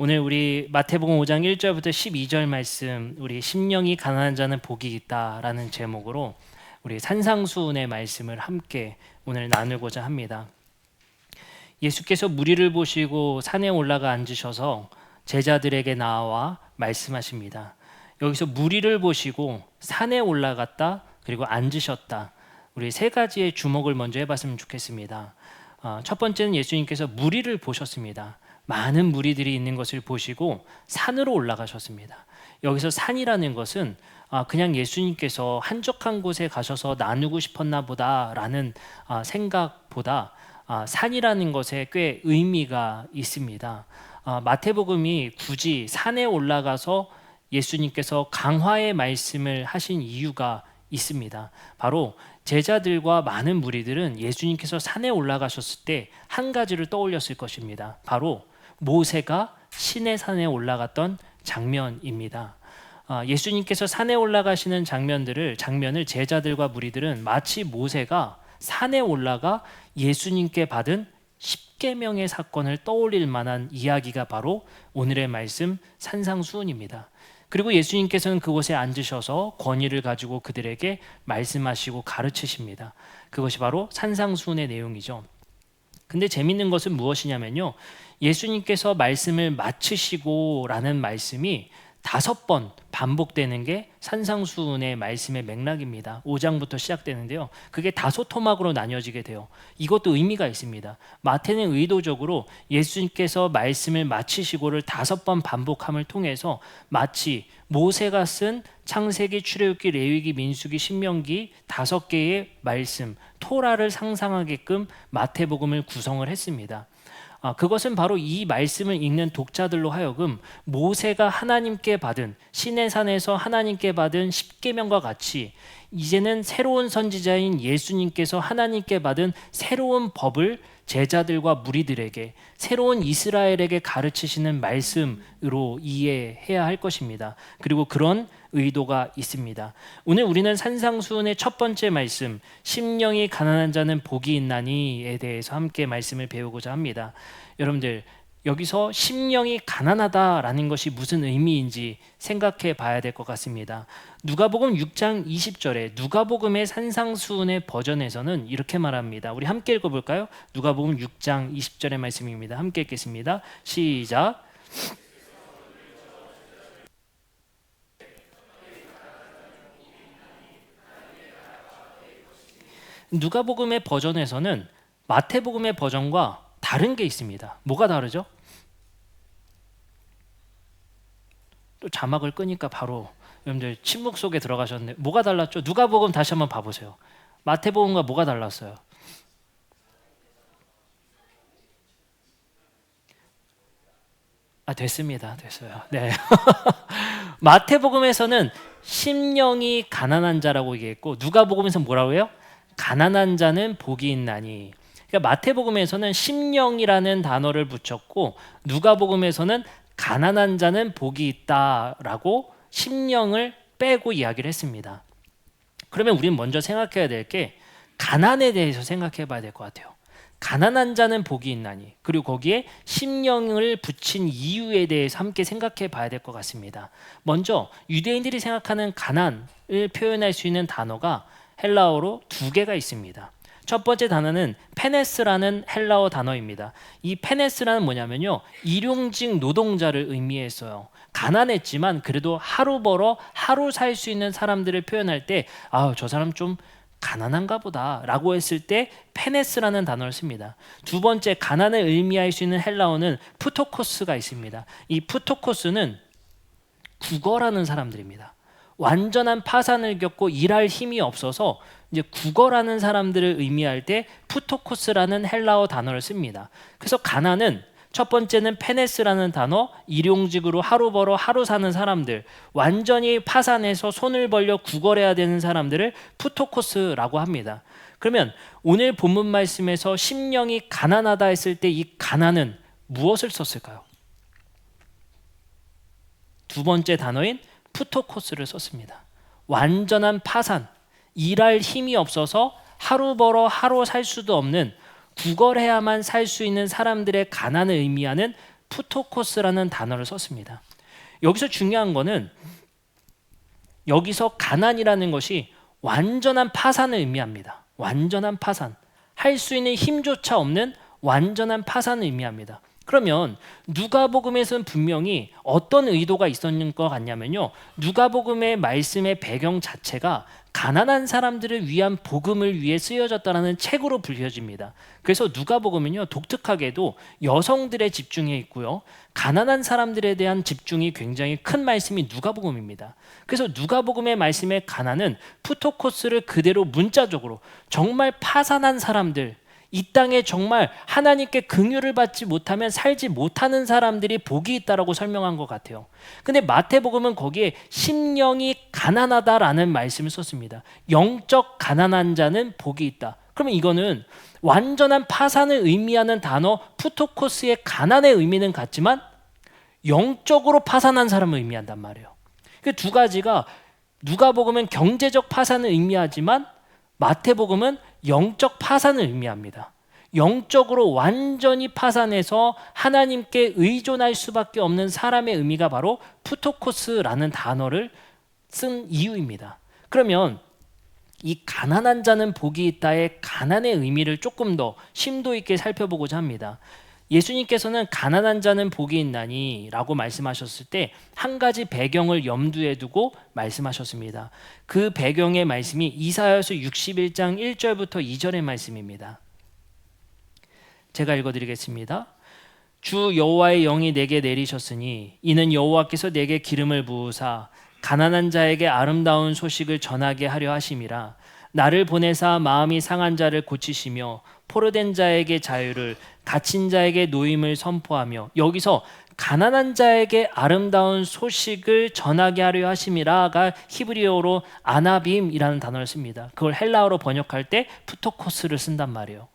오늘 우리 마태복음 5장 1절부터 12절 말씀, 우리 심령이 가난한 자는 복이 있다라는 제목으로 우리 산상수훈의 말씀을 함께 오늘 나누고자 합니다. 예수께서 무리를 보시고 산에 올라가 앉으셔서 제자들에게 나와 말씀하십니다. 여기서 무리를 보시고 산에 올라갔다 그리고 앉으셨다, 우리 세 가지의 주목을 먼저 해봤으면 좋겠습니다. 첫 번째는 예수님께서 무리를 보셨습니다. 많은 무리들이 있는 것을 보시고 산으로 올라가셨습니다. 여기서 산이라는 것은 그냥 예수님께서 한적한 곳에 가셔서 나누고 싶었나 보다라는 생각보다 산이라는 것에 꽤 의미가 있습니다. 마태복음이 굳이 산에 올라가서 예수님께서 강화의 말씀을 하신 이유가 있습니다. 바로 제자들과 많은 무리들은 예수님께서 산에 올라가셨을 때 한 가지를 떠올렸을 것입니다. 바로 모세가 시내산에 올라갔던 장면입니다. 예수님께서 산에 올라가시는 장면을 제자들과 무리들은 마치 모세가 산에 올라가 예수님께 받은 십계명의 사건을 떠올릴 만한 이야기가 바로 오늘의 말씀 산상수훈입니다. 그리고 예수님께서는 그곳에 앉으셔서 권위를 가지고 그들에게 말씀하시고 가르치십니다. 그것이 바로 산상수훈의 내용이죠. 근데 재밌는 것은 무엇이냐면요, 예수님께서 말씀을 마치시고 라는 말씀이 5번 반복되는 게 산상수훈의 말씀의 맥락입니다. 5장부터 시작되는데요, 그게 5토막으로 나뉘어지게 돼요. 이것도 의미가 있습니다. 마태는 의도적으로 예수님께서 말씀을 마치시고를 5번 반복함을 통해서 마치 모세가 쓴 창세기, 출애굽기, 레위기, 민수기, 신명기 5개의 말씀, 토라를 상상하게끔 마태복음을 구성을 했습니다. 그것은 바로 이 말씀을 읽는 독자들로 하여금 모세가 하나님께 받은, 시내산에서 하나님께 받은 십계명과 같이 이제는 새로운 선지자인 예수님께서 하나님께 받은 새로운 법을 제자들과 무리들에게, 새로운 이스라엘에게 가르치시는 말씀으로 이해해야 할 것입니다. 그리고 그런 의도가 있습니다. 오늘 우리는 산상수훈의 첫 번째 말씀, 심령이 가난한 자는 복이 있나니에 대해서 함께 말씀을 배우고자 합니다. 여러분들, 여기서 심령이 가난하다라는 것이 무슨 의미인지 생각해 봐야 될 것 같습니다. 누가복음 6장 20절에 누가복음의 산상수훈의 버전에서는 이렇게 말합니다. 우리 함께 읽어볼까요? 누가복음 6장 20절의 말씀입니다. 함께 읽겠습니다. 시작. 누가복음의 버전에서는 마태복음의 버전과 다른 게 있습니다. 뭐가 다르죠? 또 자막을 끄니까 바로 여러분들 침묵 속에 들어가셨네. 뭐가 달랐죠? 누가복음 다시 한번 봐보세요. 마태복음과 뭐가 달랐어요? 됐습니다. 됐어요. 네. 마태복음에서는 심령이 가난한 자라고 얘기했고, 누가복음에서는 뭐라고 해요? 가난한 자는 복이 있나니. 그러니까 마태복음에서는 심령이라는 단어를 붙였고, 누가복음에서는 가난한 자는 복이 있다라고 심령을 빼고 이야기를 했습니다. 그러면 우리는 먼저 생각해야 될 게 가난에 대해서 생각해 봐야 될 것 같아요. 가난한 자는 복이 있나니, 그리고 거기에 심령을 붙인 이유에 대해서 함께 생각해 봐야 될 것 같습니다. 먼저 유대인들이 생각하는 가난을 표현할 수 있는 단어가 헬라어로 2개가 있습니다. 첫 번째 단어는 페네스라는 헬라어 단어입니다. 이 페네스라는 뭐냐면요, 일용직 노동자를 의미했어요. 가난했지만 그래도 하루 벌어 하루 살 수 있는 사람들을 표현할 때 저 사람 좀 가난한가 보다 라고 했을 때 페네스라는 단어를 씁니다. 두 번째, 가난을 의미할 수 있는 헬라어는 푸토코스가 있습니다. 이 푸토코스는 구걸하는 사람들입니다. 완전한 파산을 겪고 일할 힘이 없어서 이제 구걸하는 사람들을 의미할 때 푸토코스라는 헬라어 단어를 씁니다. 그래서 가난은 첫 번째는 페네스라는 단어, 일용직으로 하루 벌어 하루 사는 사람들, 완전히 파산해서 손을 벌려 구걸해야 되는 사람들을 푸토코스라고 합니다. 그러면 오늘 본문 말씀에서 심령이 가난하다 했을 때 이 가난은 무엇을 썼을까요? 두 번째 단어인 푸토코스를 썼습니다. 완전한 파산, 일할 힘이 없어서 하루 벌어 하루 살 수도 없는, 구걸해야만 살 수 있는 사람들의 가난을 의미하는 푸토코스라는 단어를 썼습니다. 여기서 중요한 거는 여기서 가난이라는 것이 완전한 파산을 의미합니다. 완전한 파산. 할 수 있는 힘조차 없는 완전한 파산을 의미합니다. 그러면 누가복음에서는 분명히 어떤 의도가 있었는 것 같냐면요. 누가복음의 말씀의 배경 자체가 가난한 사람들을 위한 복음을 위해 쓰여졌다는 책으로 불려집니다. 그래서 누가복음은요, 독특하게도 여성들에 집중해 있고요. 가난한 사람들에 대한 집중이 굉장히 큰 말씀이 누가복음입니다. 그래서 누가복음의 말씀의 가난은 푸토코스를 그대로 문자적으로 정말 파산한 사람들, 이 땅에 정말 하나님께 긍휼을 받지 못하면 살지 못하는 사람들이 복이 있다라고 설명한 것 같아요. 근데 마태복음은 거기에 심령이 가난하다라는 말씀을 썼습니다. 영적 가난한 자는 복이 있다. 그러면 이거는 완전한 파산을 의미하는 단어 푸토코스의 가난의 의미는 같지만 영적으로 파산한 사람을 의미한단 말이에요. 그 두 가지가 누가복음은 경제적 파산을 의미하지만 마태복음은 영적 파산을 의미합니다. 영적으로 완전히 파산해서 하나님께 의존할 수밖에 없는 사람의 의미가 바로 푸토코스라는 단어를 쓴 이유입니다. 그러면 이 가난한 자는 복이 있다의 가난의 의미를 조금 더 심도 있게 살펴보고자 합니다. 예수님께서는 가난한 자는 복이 있나니 라고 말씀하셨을 때 한 가지 배경을 염두에 두고 말씀하셨습니다. 그 배경의 말씀이 이사야서 61장 1절부터 2절의 말씀입니다. 제가 읽어드리겠습니다. 주 여호와의 영이 내게 내리셨으니 이는 여호와께서 내게 기름을 부으사 가난한 자에게 아름다운 소식을 전하게 하려 하심이라. 나를 보내사 마음이 상한 자를 고치시며 포로된 자에게 자유를, 갇힌 자에게 노임을 선포하며, 여기서 가난한 자에게 아름다운 소식을 전하게 하려 하심이라가 히브리어로 아나빔이라는 단어를 씁니다. 그걸 헬라어로 번역할 때 푸토코스를 쓴단 말이에요.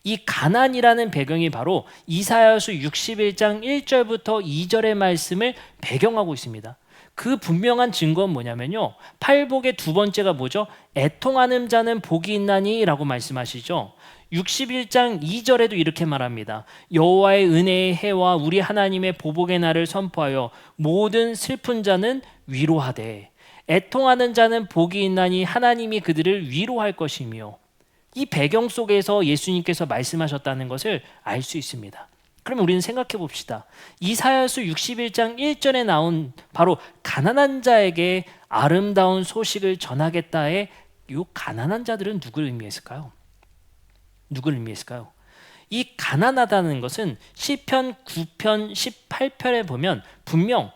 이 가난이라는 배경이 바로 이사야서 61장 1절부터 2절의 말씀을 배경하고 있습니다. 그 분명한 증거는 뭐냐면요, 팔복의 두 번째가 뭐죠? 애통하는 자는 복이 있나니 라고 말씀하시죠. 61장 2절에도 이렇게 말합니다. 여호와의 은혜의 해와 우리 하나님의 보복의 날을 선포하여 모든 슬픈 자는 위로하되 애통하는 자는 복이 있나니 하나님이 그들을 위로할 것이며, 이 배경 속에서 예수님께서 말씀하셨다는 것을 알 수 있습니다. 그러면 우리는 생각해 봅시다. 이사야서 61장 1절에 나온 바로 가난한 자에게 아름다운 소식을 전하겠다의 이 가난한 자들은 누구를 의미했을까요? 누구를 의미했을까요? 이 가난하다는 것은 시편 9편 18편에 보면 분명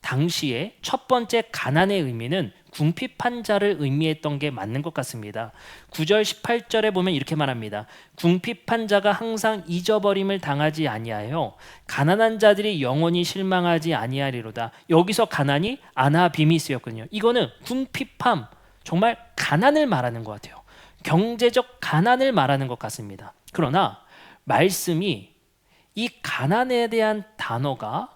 당시에 첫 번째 가난의 의미는 궁핍한 자를 의미했던 게 맞는 것 같습니다. 9절 18절에 보면 이렇게 말합니다. 궁핍한 자가 항상 잊어버림을 당하지 아니하여 가난한 자들이 영원히 실망하지 아니하리로다. 여기서 가난이 아나빔이 쓰였거든요. 이거는 궁핍함, 정말 가난을 말하는 것 같아요. 경제적 가난을 말하는 것 같습니다. 그러나 말씀이 이 가난에 대한 단어가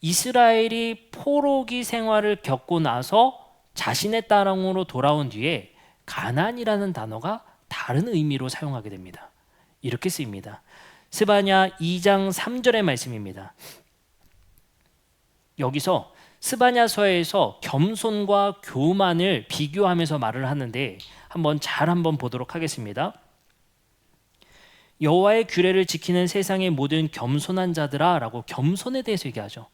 이스라엘이 포로기 생활을 겪고 나서 자신의 땅으로 돌아온 뒤에 가난이라는 단어가 다른 의미로 사용하게 됩니다. 이렇게 쓰입니다. 스바냐 2장 3절의 말씀입니다. 여기서 스바냐서에서 겸손과 교만을 비교하면서 말을 하는데 한번 보도록 하겠습니다. 여호와의 규례를 지키는 세상의 모든 겸손한 자들아 라고 겸손에 대해서 얘기하죠.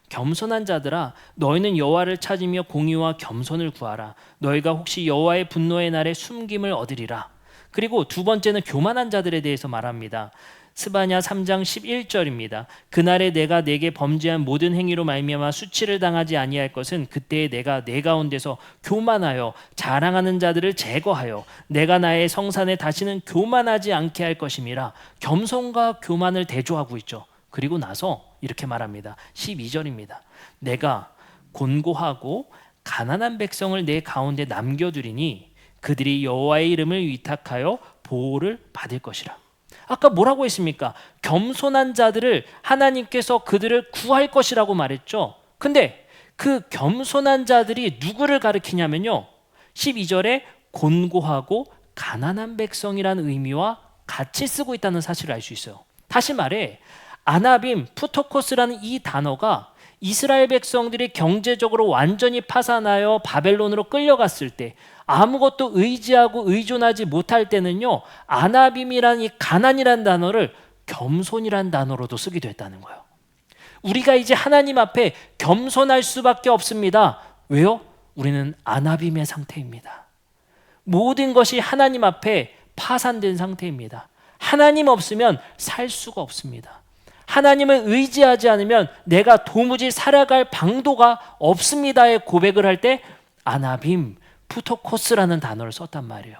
겸손한 자들아, 너희는 여호와를 찾으며 공의와 겸손을 구하라. 너희가 혹시 여호와의 분노의 날에 숨김을 얻으리라. 그리고 두 번째는 교만한 자들에 대해서 말합니다. 스바냐 3장 11절입니다. 그날에 내가 내게 범죄한 모든 행위로 말미암아 수치를 당하지 아니할 것은 그때에 내가 내 가운데서 교만하여 자랑하는 자들을 제거하여 내가 나의 성산에 다시는 교만하지 않게 할 것임이라. 겸손과 교만을 대조하고 있죠. 그리고 나서 이렇게 말합니다. 12절입니다. 내가 곤고하고 가난한 백성을 내 가운데 남겨두리니 그들이 여호와의 이름을 위탁하여 보호를 받을 것이라. 아까 뭐라고 했습니까? 겸손한 자들을 하나님께서 그들을 구할 것이라고 말했죠. 근데 그 겸손한 자들이 누구를 가리키냐면요, 12절에 곤고하고 가난한 백성이라는 의미와 같이 쓰고 있다는 사실을 알 수 있어요. 다시 말해 아나빔, 푸토코스라는 이 단어가 이스라엘 백성들이 경제적으로 완전히 파산하여 바벨론으로 끌려갔을 때, 아무것도 의지하고 의존하지 못할 때는요, 아나빔이란 이 가난이란 단어를 겸손이란 단어로도 쓰기도 했다는 거예요. 우리가 이제 하나님 앞에 겸손할 수밖에 없습니다. 왜요? 우리는 아나빔의 상태입니다. 모든 것이 하나님 앞에 파산된 상태입니다. 하나님 없으면 살 수가 없습니다. 하나님을 의지하지 않으면 내가 도무지 살아갈 방도가 없습니다의 고백을 할 때 아나빔, 푸토코스라는 단어를 썼단 말이에요.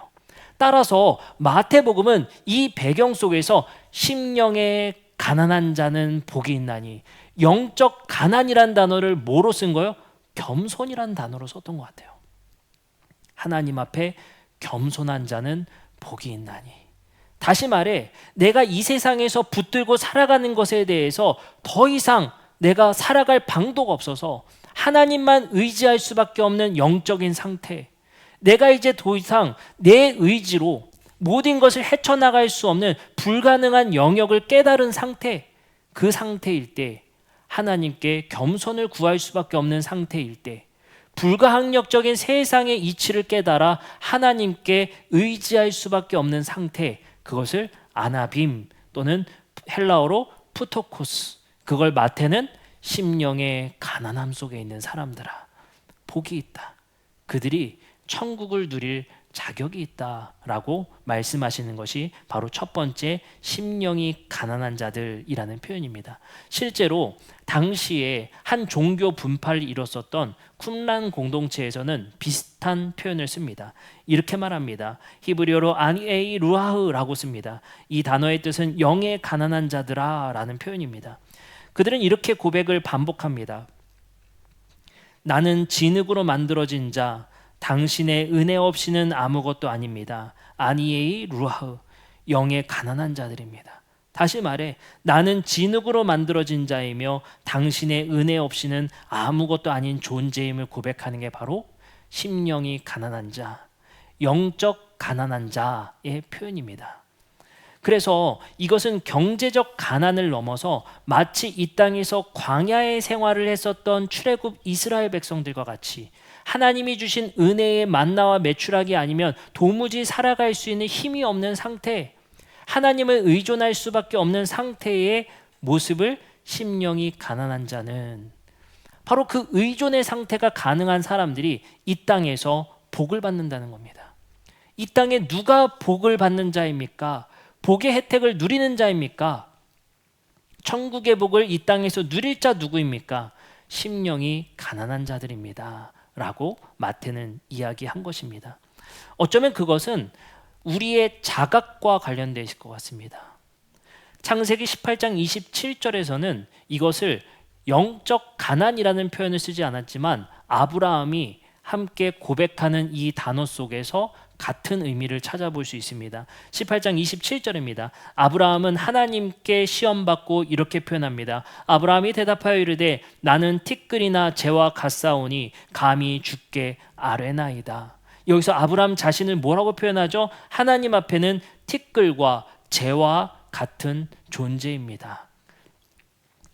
따라서 마태복음은 이 배경 속에서 심령에 가난한 자는 복이 있나니, 영적 가난이란 단어를 뭐로 쓴 거예요? 겸손이란 단어로 썼던 것 같아요. 하나님 앞에 겸손한 자는 복이 있나니. 다시 말해, 내가 이 세상에서 붙들고 살아가는 것에 대해서 더 이상 내가 살아갈 방도가 없어서 하나님만 의지할 수밖에 없는 영적인 상태, 내가 이제 더 이상 내 의지로 모든 것을 헤쳐나갈 수 없는 불가능한 영역을 깨달은 상태, 그 상태일 때, 하나님께 겸손을 구할 수밖에 없는 상태일 때, 불가항력적인 세상의 이치를 깨달아 하나님께 의지할 수밖에 없는 상태, 그것을 아나빔 또는 헬라어로 푸토코스, 그걸 마태는 심령의 가난함 속에 있는 사람들아, 복이 있다, 그들이 천국을 누릴 자격이 있다라고 말씀하시는 것이 바로 첫 번째 심령이 가난한 자들이라는 표현입니다. 실제로 당시에 한 종교 분파를 이뤘었던 쿰란 공동체에서는 비슷한 표현을 씁니다. 이렇게 말합니다. 히브리어로 아니에이 루하흐라고 씁니다. 이 단어의 뜻은 영의 가난한 자들아 라는 표현입니다. 그들은 이렇게 고백을 반복합니다. 나는 진흙으로 만들어진 자, 당신의 은혜 없이는 아무것도 아닙니다. 아니에이 루하흐, 영의 가난한 자들입니다. 다시 말해, 나는 진흙으로 만들어진 자이며 당신의 은혜 없이는 아무것도 아닌 존재임을 고백하는 게 바로 심령이 가난한 자, 영적 가난한 자의 표현입니다. 그래서 이것은 경제적 가난을 넘어서 마치 이 땅에서 광야의 생활을 했었던 출애굽 이스라엘 백성들과 같이 하나님이 주신 은혜의 만나와 메추라기 아니면 도무지 살아갈 수 있는 힘이 없는 상태, 하나님을 의존할 수밖에 없는 상태의 모습을 심령이 가난한 자는, 바로 그 의존의 상태가 가능한 사람들이 이 땅에서 복을 받는다는 겁니다. 이 땅에 누가 복을 받는 자입니까? 복의 혜택을 누리는 자입니까? 천국의 복을 이 땅에서 누릴 자 누구입니까? 심령이 가난한 자들입니다 라고 마태는 이야기한 것입니다. 어쩌면 그것은 우리의 자각과 관련되어 있을 것 같습니다. 창세기 18장 27절에서는 이것을 영적 가난이라는 표현을 쓰지 않았지만 아브라함이 함께 고백하는 이 단어 속에서 같은 의미를 찾아볼 수 있습니다. 18장 27절입니다. 아브라함은 하나님께 시험받고 이렇게 표현합니다. 아브라함이 대답하여 이르되 나는 티끌이나 재와 같사오니 감히 주께 아뢰나이다. 여기서 아브라함 자신을 뭐라고 표현하죠? 하나님 앞에는 티끌과 재와 같은 존재입니다.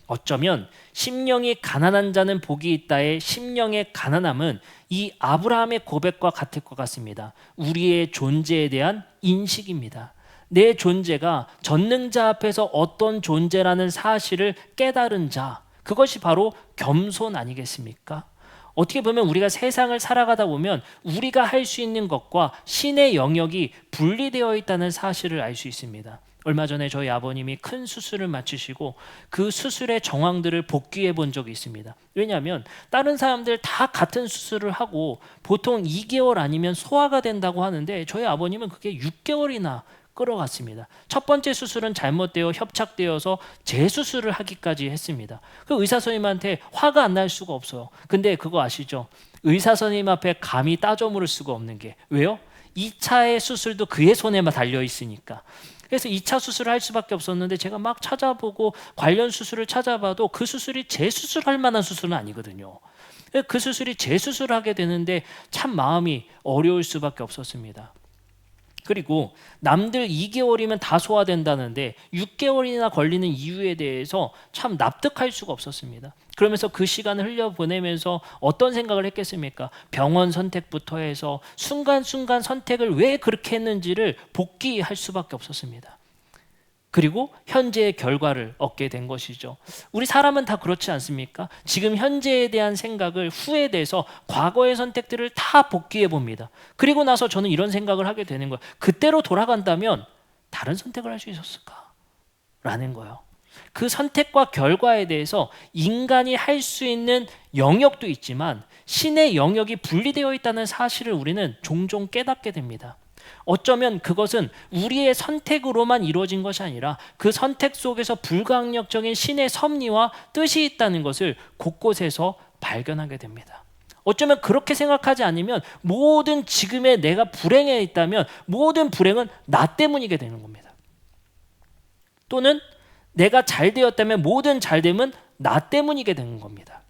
어쩌면 심령이 가난한 자는 복이 있다의 심령의 가난함은 이 아브라함의 고백과 같을 것 같습니다. 우리의 존재에 대한 인식입니다. 내 존재가 전능자 앞에서 어떤 존재라는 사실을 깨달은 자, 그것이 바로 겸손 아니겠습니까? 어떻게 보면 우리가 세상을 살아가다 보면 우리가 할 수 있는 것과 신의 영역이 분리되어 있다는 사실을 알 수 있습니다. 얼마 전에 저희 아버님이 큰 수술을 마치시고 그 수술의 정황들을 복귀해 본 적이 있습니다. 왜냐하면 다른 사람들 다 같은 수술을 하고 보통 2개월 아니면 소화가 된다고 하는데 저희 아버님은 그게 6개월이나 끌어갔습니다. 첫 번째 수술은 잘못되어 협착되어서 재수술을 하기까지 했습니다. 그 의사 선생님한테 화가 안 날 수가 없어요. 근데 그거 아시죠? 의사 선생님 앞에 감히 따져 물을 수가 없는 게 왜요? 2차의 수술도 그의 손에만 달려 있으니까. 그래서 2차 수술을 할 수밖에 없었는데 제가 막 찾아보고 관련 수술을 찾아봐도 그 수술이 재수술할 만한 수술은 아니거든요. 그 수술이 재수술을 하게 되는데 참 마음이 어려울 수밖에 없었습니다. 그리고 남들 2개월이면 다 소화된다는데 6개월이나 걸리는 이유에 대해서 참 납득할 수가 없었습니다. 그러면서 그 시간을 흘려보내면서 어떤 생각을 했겠습니까? 병원 선택부터 해서 순간순간 선택을 왜 그렇게 했는지를 복기할 수밖에 없었습니다. 그리고 현재의 결과를 얻게 된 것이죠. 우리 사람은 다 그렇지 않습니까? 지금 현재에 대한 생각을 후에 대해서 과거의 선택들을 다 복기해 봅니다. 그리고 나서 저는 이런 생각을 하게 되는 거예요. 그때로 돌아간다면 다른 선택을 할 수 있었을까? 라는 거예요. 그 선택과 결과에 대해서 인간이 할 수 있는 영역도 있지만 신의 영역이 분리되어 있다는 사실을 우리는 종종 깨닫게 됩니다. 어쩌면 그것은 우리의 선택으로만 이루어진 것이 아니라 그 선택 속에서 불가항력적인 신의 섭리와 뜻이 있다는 것을 곳곳에서 발견하게 됩니다. 어쩌면 그렇게 생각하지 않으면 모든 지금의 내가 불행해 있다면 모든 불행은 나 때문이게 되는 겁니다. 또는 내가 잘 되었다면 모든 잘됨은 나 때문이게 되는 겁니다.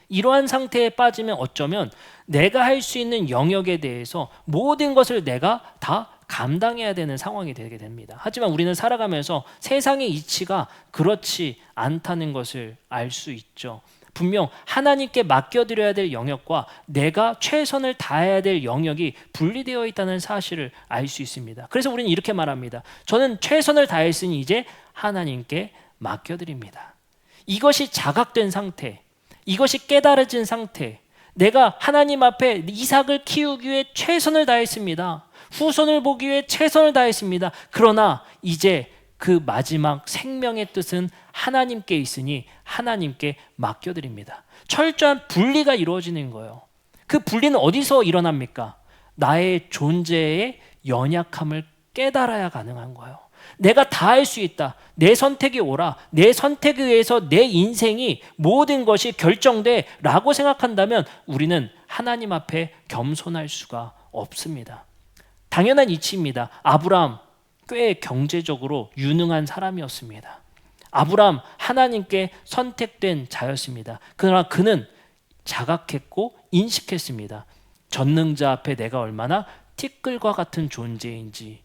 이러한 상태에 빠지면 어쩌면 내가 할 수 있는 영역에 대해서 모든 것을 내가 다 감당해야 되는 상황이 되게 됩니다. 하지만 우리는 살아가면서 세상의 이치가 그렇지 않다는 것을 알 수 있죠. 분명 하나님께 맡겨드려야 될 영역과 내가 최선을 다해야 될 영역이 분리되어 있다는 사실을 알 수 있습니다. 그래서 우리는 이렇게 말합니다. 저는 최선을 다했으니 이제 하나님께 맡겨드립니다. 이것이 자각된 상태, 이것이 깨달아진 상태, 내가 하나님 앞에 이삭을 키우기 위해 최선을 다했습니다. 후손을 보기 위해 최선을 다했습니다. 그러나 이제 그 마지막 생명의 뜻은 하나님께 있으니 하나님께 맡겨드립니다. 철저한 분리가 이루어지는 거예요. 그 분리는 어디서 일어납니까? 나의 존재의 연약함을 깨달아야 가능한 거예요. 내가 다 할 수 있다. 내 선택이 옳아. 내 선택에 의해서 내 인생이 모든 것이 결정돼 라고 생각한다면 우리는 하나님 앞에 겸손할 수가 없습니다. 당연한 이치입니다. 아브라함 꽤 경제적으로 유능한 사람이었습니다. 아브라함 하나님께 선택된 자였습니다. 그러나 그는 자각했고 인식했습니다. 전능자 앞에 내가 얼마나 티끌과 같은 존재인지,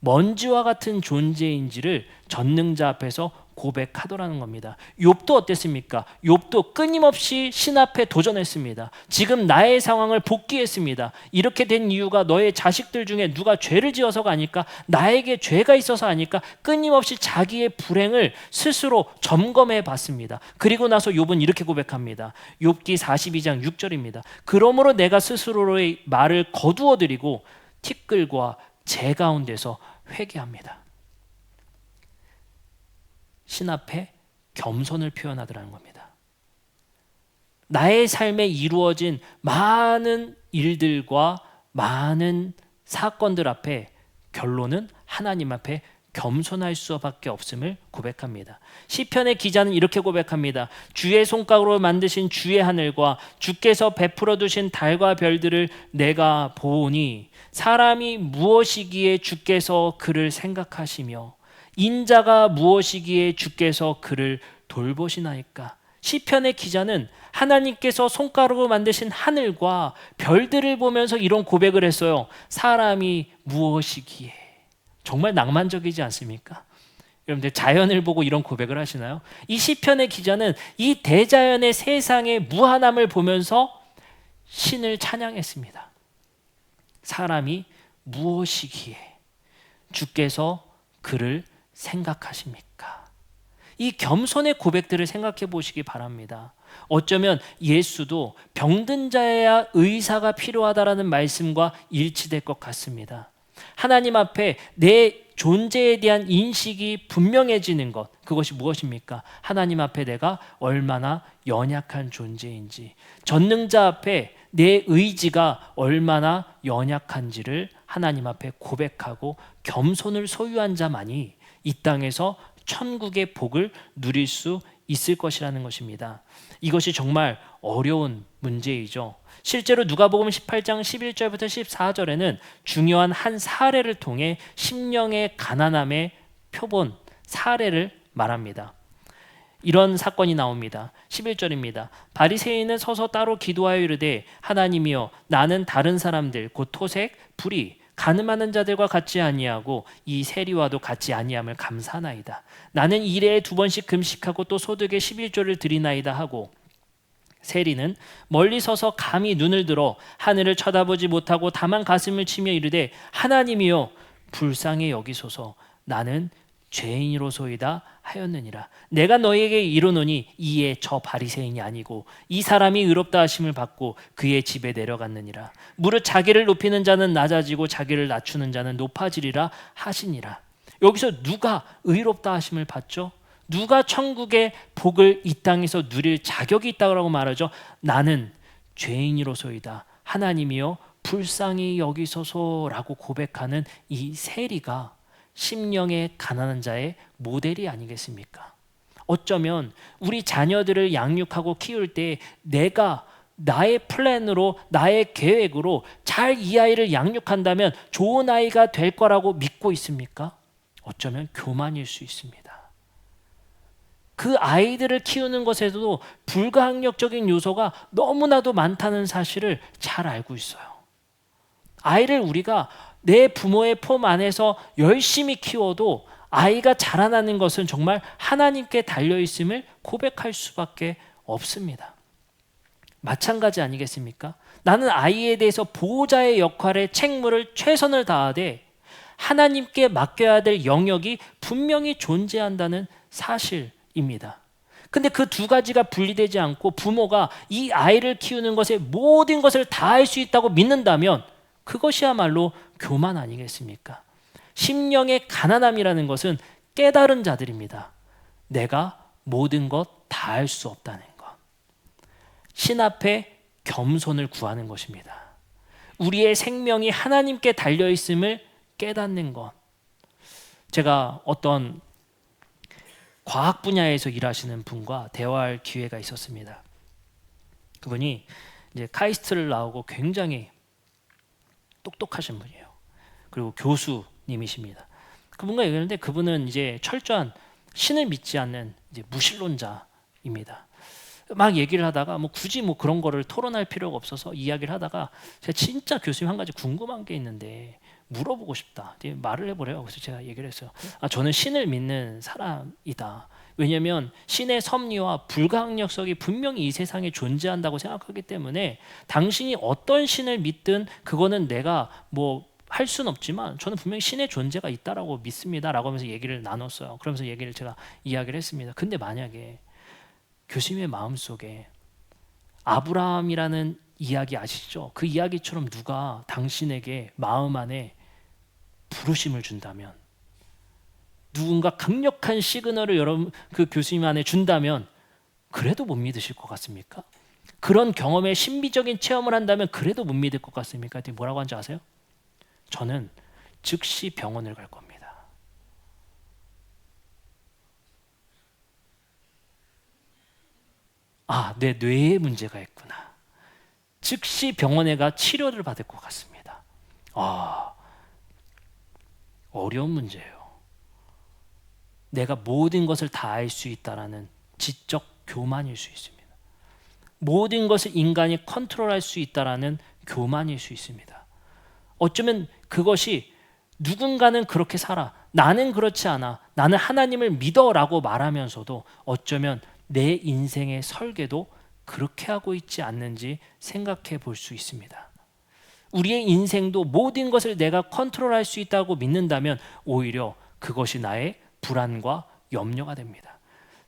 먼지와 같은 존재인지를 전능자 앞에서 고백하더라는 겁니다. 욥도 어땠습니까? 욥도 끊임없이 신 앞에 도전했습니다. 지금 나의 상황을 복기했습니다. 이렇게 된 이유가 너의 자식들 중에 누가 죄를 지어서가 아닐까? 나에게 죄가 있어서 아닐까? 끊임없이 자기의 불행을 스스로 점검해 봤습니다. 그리고 나서 욥은 이렇게 고백합니다. 욥기 42장 6절입니다. 그러므로 내가 스스로의 말을 거두어드리고 티끌과 재 가운데서 회개합니다. 신 앞에 겸손을 표현하더라는 겁니다. 나의 삶에 이루어진 많은 일들과 많은 사건들 앞에 결론은 하나님 앞에 겸손할 수밖에 없음을 고백합니다. 시편의 기자는 이렇게 고백합니다. 주의 손가락으로 만드신 주의 하늘과 주께서 베풀어 두신 달과 별들을 내가 보니 사람이 무엇이기에 주께서 그를 생각하시며 인자가 무엇이기에 주께서 그를 돌보시나이까. 시편의 기자는 하나님께서 손가락으로 만드신 하늘과 별들을 보면서 이런 고백을 했어요. 사람이 무엇이기에. 정말 낭만적이지 않습니까? 여러분들 자연을 보고 이런 고백을 하시나요? 이 시편의 기자는 이 대자연의 세상의 무한함을 보면서 신을 찬양했습니다. 사람이 무엇이기에 주께서 그를 생각하십니까? 이 겸손의 고백들을 생각해 보시기 바랍니다. 어쩌면 예수도 병든 자에야 의사가 필요하다라는 말씀과 일치될 것 같습니다. 하나님 앞에 내 존재에 대한 인식이 분명해지는 것, 그것이 무엇입니까? 하나님 앞에 내가 얼마나 연약한 존재인지, 전능자 앞에 내 의지가 얼마나 연약한지를 하나님 앞에 고백하고 겸손을 소유한 자만이 이 땅에서 천국의 복을 누릴 수 있을 것이라는 것입니다. 이것이 정말 어려운 문제이죠. 실제로 누가복음 18장 11절부터 14절에는 중요한 한 사례를 통해 심령의 가난함의 표본 사례를 말합니다. 이런 사건이 나옵니다. 11절입니다. 바리새인은 서서 따로 기도하여 이르되 하나님이여 나는 다른 사람들 곧 토색, 불의, 가늠하는 자들과 같지 아니하고 이 세리와도 같지 아니함을 감사나이다. 나는 일해에 2번씩 금식하고 또 소득의 11조를 드리나이다 하고 세리는 멀리 서서 감히 눈을 들어 하늘을 쳐다보지 못하고 다만 가슴을 치며 이르되 하나님이여 불쌍히 여기소서 나는 죄인이로소이다 하였느니라. 내가 너에게 이르노니 이에 저 바리새인이 아니고 이 사람이 의롭다 하심을 받고 그의 집에 내려갔느니라. 무릇 자기를 높이는 자는 낮아지고 자기를 낮추는 자는 높아지리라 하시니라. 여기서 누가 의롭다 하심을 받죠? 누가 천국의 복을 이 땅에서 누릴 자격이 있다고 말하죠? 나는 죄인이로소이다. 하나님이여 불쌍히 여기소서라고 고백하는 이 세리가 심령의 가난한 자의 모델이 아니겠습니까? 어쩌면 우리 자녀들을 양육하고 키울 때 내가 나의 플랜으로 나의 계획으로 잘 이 아이를 양육한다면 좋은 아이가 될 거라고 믿고 있습니까? 어쩌면 교만일 수 있습니다. 그 아이들을 키우는 것에서도 불가항력적인 요소가 너무나도 많다는 사실을 잘 알고 있어요. 아이를 우리가 내 부모의 품 안에서 열심히 키워도 아이가 자라나는 것은 정말 하나님께 달려있음을 고백할 수밖에 없습니다. 마찬가지 아니겠습니까? 나는 아이에 대해서 보호자의 역할에 책무를 최선을 다하되 하나님께 맡겨야 될 영역이 분명히 존재한다는 사실입니다. 근데 그 두 가지가 분리되지 않고 부모가 이 아이를 키우는 것에 모든 것을 다 할 수 있다고 믿는다면 그것이야말로 교만 아니겠습니까? 심령의 가난함이라는 것은 깨달은 자들입니다. 내가 모든 것 다 할 수 없다는 것. 신 앞에 겸손을 구하는 것입니다. 우리의 생명이 하나님께 달려있음을 깨닫는 것. 제가 어떤 과학 분야에서 일하시는 분과 대화할 기회가 있었습니다. 그분이 이제 카이스트를 나오고 굉장히 똑똑하신 분이에요. 그리고 교수님이십니다. 그분과 얘기했는데 그분은 이제 철저한 신을 믿지 않는 이제 무신론자입니다. 막 얘기를 하다가 뭐 굳이 뭐 그런 거를 토론할 필요가 없어서 이야기를 하다가 제가 진짜 교수님 한 가지 궁금한 게 있는데 물어보고 싶다. 말을 해보래요. 그래서 제가 얘기를 했어요. 저는 신을 믿는 사람이다. 왜냐하면 신의 섭리와 불가항력성이 분명히 이 세상에 존재한다고 생각하기 때문에 당신이 어떤 신을 믿든 그거는 내가 뭐 할 수는 없지만 저는 분명히 신의 존재가 있다라고 믿습니다. 라고 하면서 얘기를 나눴어요. 그러면서 제가 이야기를 했습니다. 근데 만약에 교수님의 마음속에 아브라함이라는 이야기 아시죠? 그 이야기처럼 누가 당신에게 마음 안에 부르심을 준다면, 누군가 강력한 시그널을 여러분 그 교수님 안에 준다면 그래도 못 믿으실 것 같습니까? 그런 경험에 신비적인 체험을 한다면 그래도 못 믿을 것 같습니까? 뭐라고 하는지 아세요? 저는 즉시 병원을 갈 겁니다. 내 뇌에 문제가 있구나. 즉시 병원에 가 치료를 받을 것 같습니다. 어려운 문제예요. 내가 모든 것을 다 알 수 있다라는 지적 교만일 수 있습니다. 모든 것을 인간이 컨트롤할 수 있다라는 교만일 수 있습니다. 어쩌면 그것이 누군가는 그렇게 살아, 나는 그렇지 않아, 나는 하나님을 믿어라고 말하면서도 어쩌면 내 인생의 설계도 그렇게 하고 있지 않는지 생각해 볼 수 있습니다. 우리의 인생도 모든 것을 내가 컨트롤할 수 있다고 믿는다면 오히려 그것이 나의 불안과 염려가 됩니다.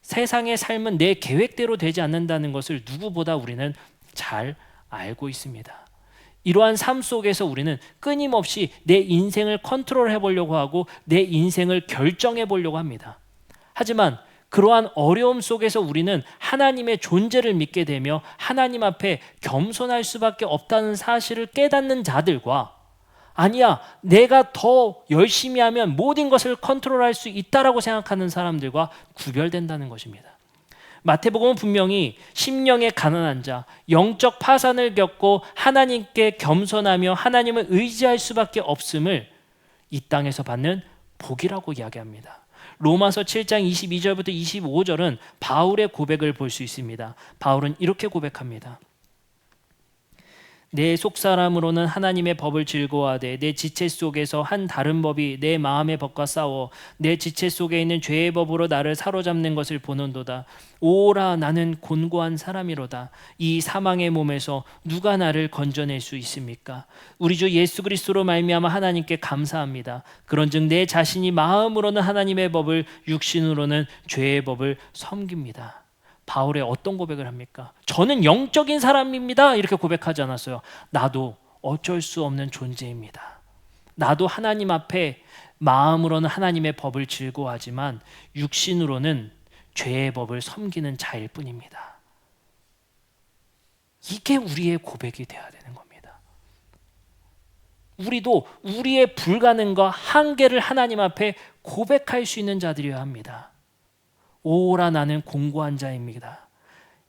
세상의 삶은 내 계획대로 되지 않는다는 것을 누구보다 우리는 잘 알고 있습니다. 이러한 삶 속에서 우리는 끊임없이 내 인생을 컨트롤해 보려고 하고 내 인생을 결정해 보려고 합니다. 하지만 그러한 어려움 속에서 우리는 하나님의 존재를 믿게 되며 하나님 앞에 겸손할 수밖에 없다는 사실을 깨닫는 자들과, 아니야, 내가 더 열심히 하면 모든 것을 컨트롤할 수 있다라고 생각하는 사람들과 구별된다는 것입니다. 마태복음은 분명히 심령의 가난한 자, 영적 파산을 겪고 하나님께 겸손하며 하나님을 의지할 수밖에 없음을 이 땅에서 받는 복이라고 이야기합니다. 로마서 7장 22절부터 25절은 바울의 고백을 볼 수 있습니다. 바울은 이렇게 고백합니다. 내 속사람으로는 하나님의 법을 즐거워하되 내 지체 속에서 한 다른 법이 내 마음의 법과 싸워 내 지체 속에 있는 죄의 법으로 나를 사로잡는 것을 보는도다. 오라 나는 곤고한 사람이로다. 이 사망의 몸에서 누가 나를 건져낼 수 있습니까? 우리 주 예수 그리스도로 말미암아 하나님께 감사합니다. 그런즉 내 자신이 마음으로는 하나님의 법을, 육신으로는 죄의 법을 섬깁니다. 바울의 어떤 고백을 합니까? 저는 영적인 사람입니다. 이렇게 고백하지 않았어요. 나도 어쩔 수 없는 존재입니다. 나도 하나님 앞에 마음으로는 하나님의 법을 즐거워하지만 육신으로는 죄의 법을 섬기는 자일 뿐입니다. 이게 우리의 고백이 되어야 되는 겁니다. 우리도 우리의 불가능과 한계를 하나님 앞에 고백할 수 있는 자들이어야 합니다. 오라 나는 공고한 자입니다.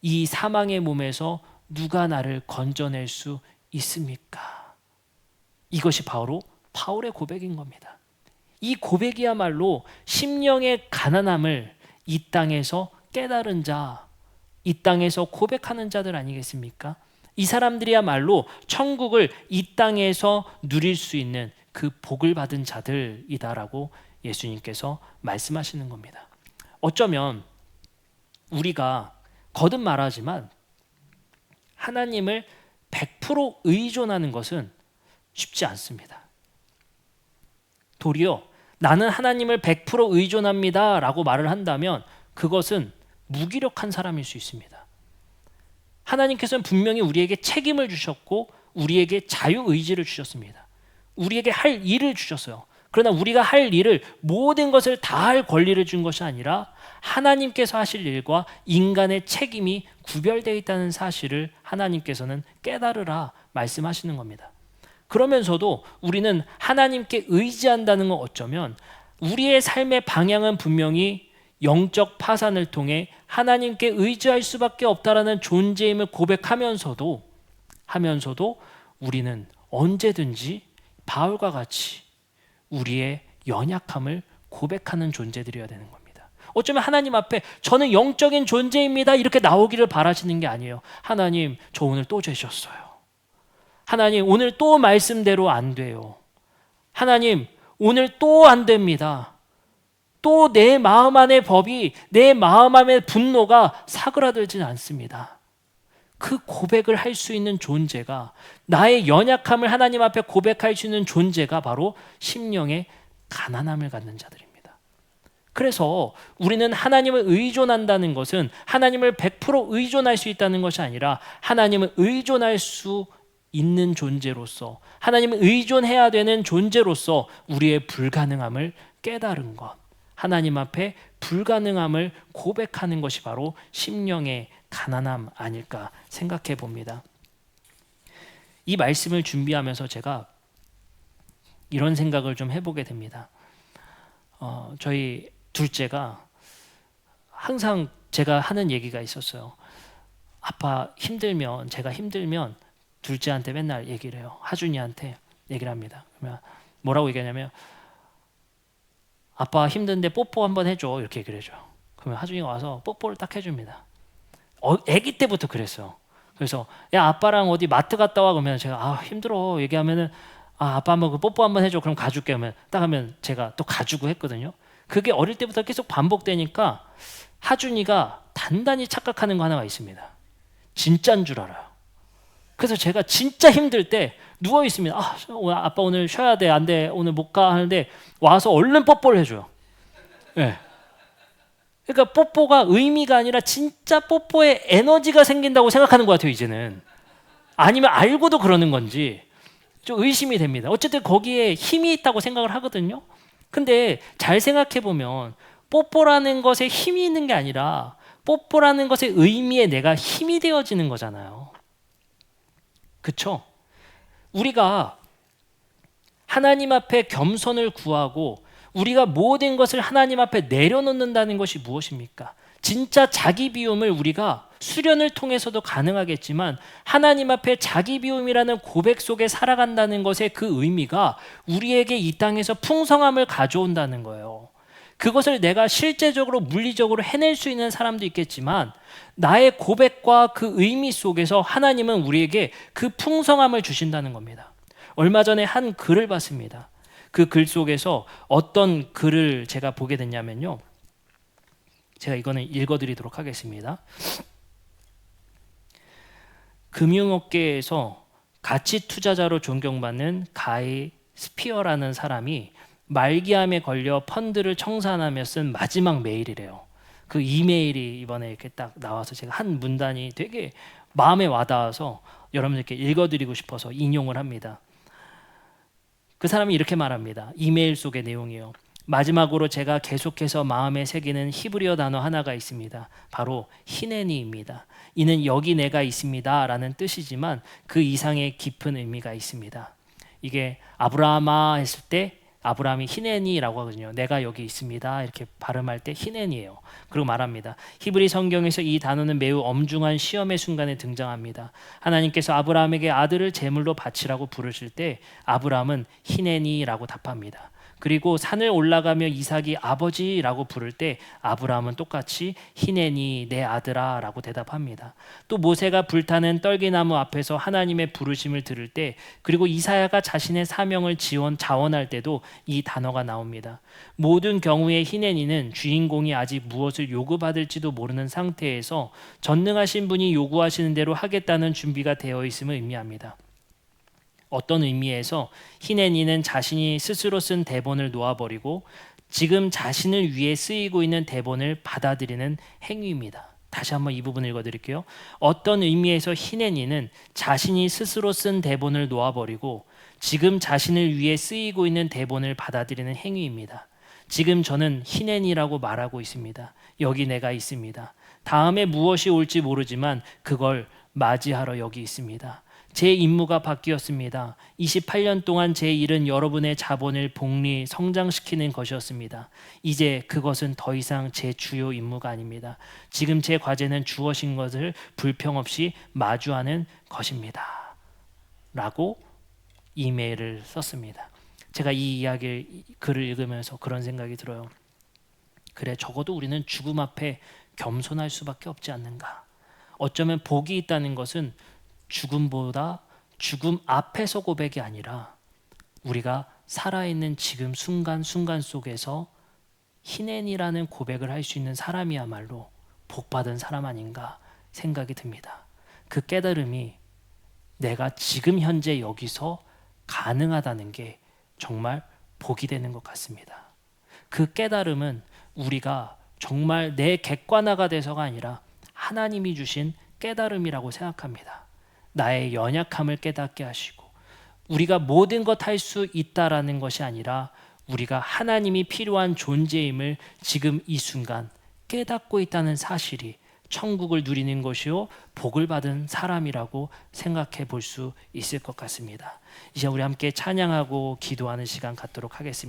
이 사망의 몸에서 누가 나를 건져낼 수 있습니까? 이것이 바로 바울의 고백인 겁니다. 이 고백이야말로 심령의 가난함을 이 땅에서 깨달은 자, 이 땅에서 고백하는 자들 아니겠습니까? 이 사람들이야말로 천국을 이 땅에서 누릴 수 있는 그 복을 받은 자들이다라고 예수님께서 말씀하시는 겁니다. 어쩌면 우리가 거듭 말하지만 하나님을 100% 의존하는 것은 쉽지 않습니다. 도리어 나는 하나님을 100% 의존합니다 라고 말을 한다면 그것은 무기력한 사람일 수 있습니다. 하나님께서는 분명히 우리에게 책임을 주셨고 우리에게 자유의지를 주셨습니다. 우리에게 할 일을 주셨어요. 그러나 우리가 할 일을 모든 것을 다 할 권리를 준 것이 아니라 하나님께서 하실 일과 인간의 책임이 구별되어 있다는 사실을 하나님께서는 깨달으라 말씀하시는 겁니다. 그러면서도 우리는 하나님께 의지한다는 건 어쩌면 우리의 삶의 방향은 분명히 영적 파산을 통해 하나님께 의지할 수밖에 없다라는 존재임을 고백하면서도 우리는 언제든지 바울과 같이 우리의 연약함을 고백하는 존재들이어야 되는 겁니다. 어쩌면 하나님 앞에 저는 영적인 존재입니다 이렇게 나오기를 바라시는 게 아니에요. 하나님 저 오늘 또 죄졌어요. 하나님 오늘 또 말씀대로 안 돼요. 하나님 오늘 또 안 됩니다. 또 내 마음 안의 법이, 내 마음 안의 분노가 사그라들지는 않습니다. 그 고백을 할 수 있는 존재가, 나의 연약함을 하나님 앞에 고백할 수 있는 존재가 바로 심령의 가난함을 갖는 자들입니다. 그래서 우리는 하나님을 의존한다는 것은 하나님을 100% 의존할 수 있다는 것이 아니라 하나님을 의존할 수 있는 존재로서, 하나님을 의존해야 되는 존재로서 우리의 불가능함을 깨달은 것, 하나님 앞에 불가능함을 고백하는 것이 바로 심령의 가난함 아닐까 생각해 봅니다. 이 말씀을 준비하면서 제가 이런 생각을 좀 해보게 됩니다. 저희 둘째가 항상 제가 하는 얘기가 있었어요. 아빠 힘들면, 제가 힘들면 둘째한테 맨날 얘기를 해요. 하준이한테 얘기를 합니다. 그러면 뭐라고 얘기하냐면 아빠 힘든데 뽀뽀 한번 해줘 이렇게 얘기를 해줘요. 그러면 하준이가 와서 뽀뽀를 딱 해줍니다. 아기 때부터 그랬어요. 그래서 야 아빠랑 어디 마트 갔다 와 그러면 제가 힘들어 얘기하면은 아빠 한번 그 뽀뽀 한번 해줘 그럼 가줄게 하면 딱 하면 제가 또 가주고 했거든요. 그게 어릴 때부터 계속 반복되니까 하준이가 단단히 착각하는 거 하나가 있습니다. 진짜인 줄 알아요. 그래서 제가 진짜 힘들 때 누워 있으면 아빠 오늘 쉬어야 돼, 안 돼, 오늘 못 가 하는데 와서 얼른 뽀뽀를 해줘요. 네. 그러니까 뽀뽀가 의미가 아니라 진짜 뽀뽀에 에너지가 생긴다고 생각하는 것 같아요 이제는. 아니면 알고도 그러는 건지 좀 의심이 됩니다. 어쨌든 거기에 힘이 있다고 생각을 하거든요. 근데 잘 생각해 보면 뽀뽀라는 것에 힘이 있는 게 아니라 뽀뽀라는 것의 의미에 내가 힘이 되어지는 거잖아요. 그렇죠? 우리가 하나님 앞에 겸손을 구하고 우리가 모든 것을 하나님 앞에 내려놓는다는 것이 무엇입니까? 진짜 자기 비움을 우리가 수련을 통해서도 가능하겠지만 하나님 앞에 자기 비움이라는 고백 속에 살아간다는 것의 그 의미가 우리에게 이 땅에서 풍성함을 가져온다는 거예요. 그것을 내가 실제적으로 물리적으로 해낼 수 있는 사람도 있겠지만 나의 고백과 그 의미 속에서 하나님은 우리에게 그 풍성함을 주신다는 겁니다. 얼마 전에 한 글을 봤습니다. 그 글 속에서 어떤 글을 제가 보게 됐냐면요. 제가 이거는 읽어드리도록 하겠습니다. 금융업계에서 가치 투자자로 존경받는 가이 스피어라는 사람이 말기암에 걸려 펀드를 청산하며 쓴 마지막 메일이래요. 그 이메일이 이번에 이렇게 딱 나와서 제가 한 문단이 되게 마음에 와닿아서 여러분들께 읽어드리고 싶어서 인용을 합니다. 그 사람이 이렇게 말합니다. 이메일 속의 내용이요. 마지막으로 제가 계속해서 마음에 새기는 히브리어 단어 하나가 있습니다. 바로 히네니입니다. 이는 여기 내가 있습니다 라는 뜻이지만 그 이상의 깊은 의미가 있습니다. 이게 아브라함아 했을 때 아브라함이 히네니라고 하거든요. 내가 여기 있습니다 이렇게 발음할 때 히네니예요. 그리고 말합니다. 히브리 성경에서 이 단어는 매우 엄중한 시험의 순간에 등장합니다. 하나님께서 아브라함에게 아들을 제물로 바치라고 부르실 때 아브라함은 히네니라고 답합니다. 그리고 산을 올라가며 이삭이 아버지라고 부를 때 아브라함은 똑같이 히네니 내 아들아 라고 대답합니다. 또 모세가 불타는 떨기나무 앞에서 하나님의 부르심을 들을 때, 그리고 이사야가 자신의 사명을 자원할 때도 이 단어가 나옵니다. 모든 경우에 히네니는 주인공이 아직 무엇을 요구받을지도 모르는 상태에서 전능하신 분이 요구하시는 대로 하겠다는 준비가 되어 있음을 의미합니다. 어떤 의미에서 히네니는 자신이 스스로 쓴 대본을 놓아버리고 지금 자신을 위해 쓰이고 있는 대본을 받아들이는 행위입니다. 다시 한번 이 부분 읽어드릴게요. 어떤 의미에서 히네니는 자신이 스스로 쓴 대본을 놓아버리고 지금 자신을 위해 쓰이고 있는 대본을 받아들이는 행위입니다. 지금 저는 히네니라고 말하고 있습니다. 여기 내가 있습니다. 다음에 무엇이 올지 모르지만 그걸 맞이하러 여기 있습니다. 제 임무가 바뀌었습니다. 28년 동안 제 일은 여러분의 자본을 복리, 성장시키는 것이었습니다. 이제 그것은 더 이상 제 주요 임무가 아닙니다. 지금 제 과제는 주어진 것을 불평 없이 마주하는 것입니다. 라고 이메일을 썼습니다. 제가 이 글을 읽으면서 그런 생각이 들어요. 그래, 적어도 우리는 죽음 앞에 겸손할 수밖에 없지 않는가. 어쩌면 복이 있다는 것은 죽음보다 죽음 앞에서 고백이 아니라 우리가 살아있는 지금 순간순간 속에서 히넨이라는 고백을 할 수 있는 사람이야말로 복받은 사람 아닌가 생각이 듭니다. 그 깨달음이 내가 지금 현재 여기서 가능하다는 게 정말 복이 되는 것 같습니다. 그 깨달음은 우리가 정말 내 객관화가 돼서가 아니라 하나님이 주신 깨달음이라고 생각합니다. 나의 연약함을 깨닫게 하시고 우리가 모든 것 할 수 있다라는 것이 아니라 우리가 하나님이 필요한 존재임을 지금 이 순간 깨닫고 있다는 사실이 천국을 누리는 것이요 복을 받은 사람이라고 생각해 볼 수 있을 것 같습니다. 이제 우리 함께 찬양하고 기도하는 시간 갖도록 하겠습니다.